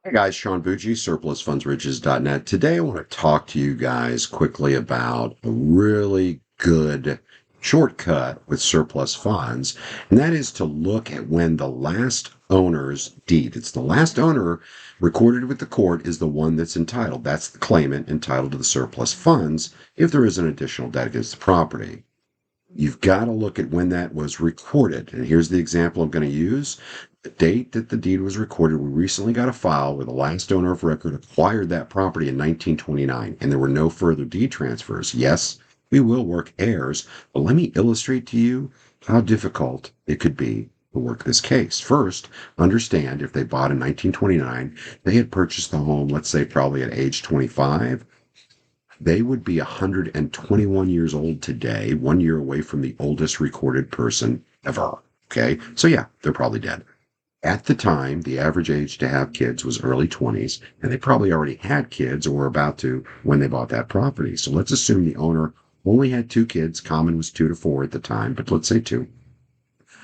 Hey guys, Sean Bucci, surplusfundsriches.net. Today I want to talk to you guys quickly about a really good shortcut with surplus funds, and that is to look at when the last owner's deed, it's the last owner recorded with the court, is the one that's entitled. That's the claimant entitled to the surplus funds if there is an additional debt against the property. You've got to look at when that was recorded. And here's the example I'm going to use. The date that the deed was recorded, we recently got a file where the last owner of record acquired that property in 1929, and there were no further deed transfers. Yes, we will work heirs, but let me illustrate to you how difficult it could be to work this case. First, understand if they bought in 1929, they had purchased the home, let's say probably at age 25. They would be 121 years old today, 1 year away from the oldest recorded person ever. Okay, so yeah, they're probably dead. At the time, the average age to have kids was early 20s, and they probably already had kids or were about to when they bought that property. So let's assume the owner only had two kids. Common was 2 to 4 at the time, but let's say two.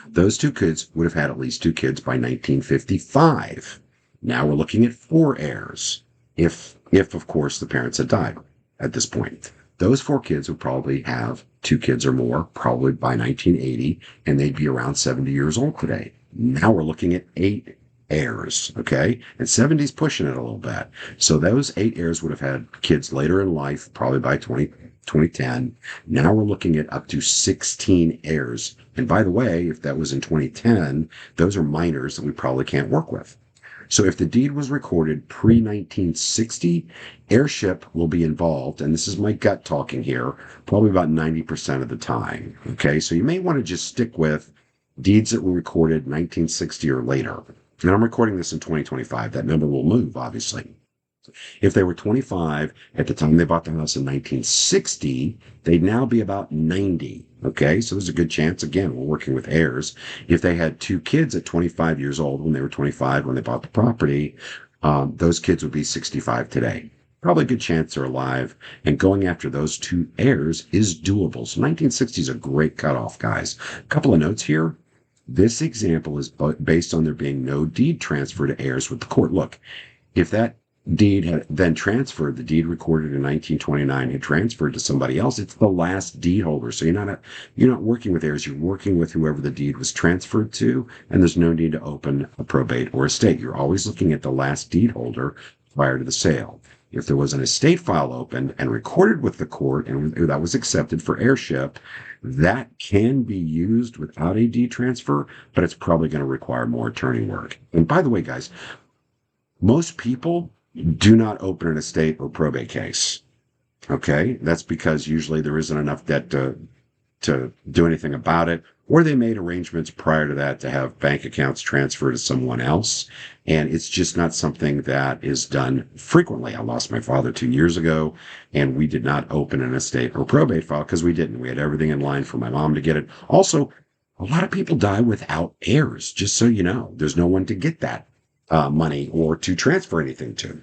Those two kids would have had at least two kids by 1955. Now we're looking at four heirs, if of course the parents had died at this point. Those four kids would probably have two kids or more, probably by 1980, and they'd be around 70 years old today. Now we're looking at eight heirs, okay? And 70's pushing it a little bit. So those eight heirs would have had kids later in life, probably by 2010. Now we're looking at up to 16 heirs. And by the way, if that was in 2010, those are minors that we probably can't work with. So if the deed was recorded pre-1960, heirship will be involved, and this is my gut talking here, probably about 90% of the time. Okay, so you may want to just stick with deeds that were recorded 1960 or later. And I'm recording this in 2025. That number will move, obviously. If they were 25 at the time they bought the house in 1960, they'd now be about 90. Okay, so there's a good chance, again, we're working with heirs. If they had two kids at 25 years old when they were 25 when they bought the property, those kids would be 65 today. Probably a good chance they're alive, and going after those two heirs is doable. So 1960 is a great cutoff, guys. A couple of notes here. This example is based on there being no deed transfer to heirs with the court. Look, if that deed had then transferred, the deed recorded in 1929 had transferred to somebody else, it's the last deed holder. So you're not working with heirs, you're working with whoever the deed was transferred to, and there's no need to open a probate or estate. You're always looking at the last deed holder prior to the sale. If there was an estate file opened and recorded with the court and that was accepted for heirship, that can be used without a deed transfer, but it's probably going to require more attorney work. And by the way, guys, most people do not open an estate or probate case. Okay, that's because usually there isn't enough debt to do anything about it, or they made arrangements prior to that to have bank accounts transferred to someone else, and it's just not something that is done frequently. I lost my father 2 years ago, and we did not open an estate or probate file because we didn't. We had everything in line for my mom to get it. Also, a lot of people die without heirs, just so you know. There's no one to get that money or to transfer anything to.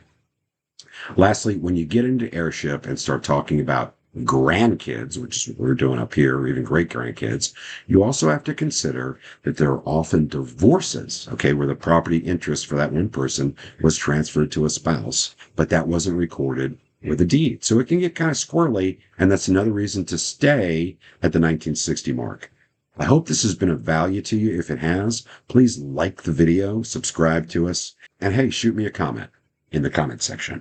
Lastly, when you get into heirship and start talking about grandkids, which is what we're doing up here, or even great grandkids, you also have to consider that there are often divorces, okay, where the property interest for that one person was transferred to a spouse, but that wasn't recorded with a deed. So it can get kind of squirrely, and that's another reason to stay at the 1960 mark. I hope this has been of value to you. If it has, please like the video, subscribe to us, and hey, shoot me a comment in the comment section.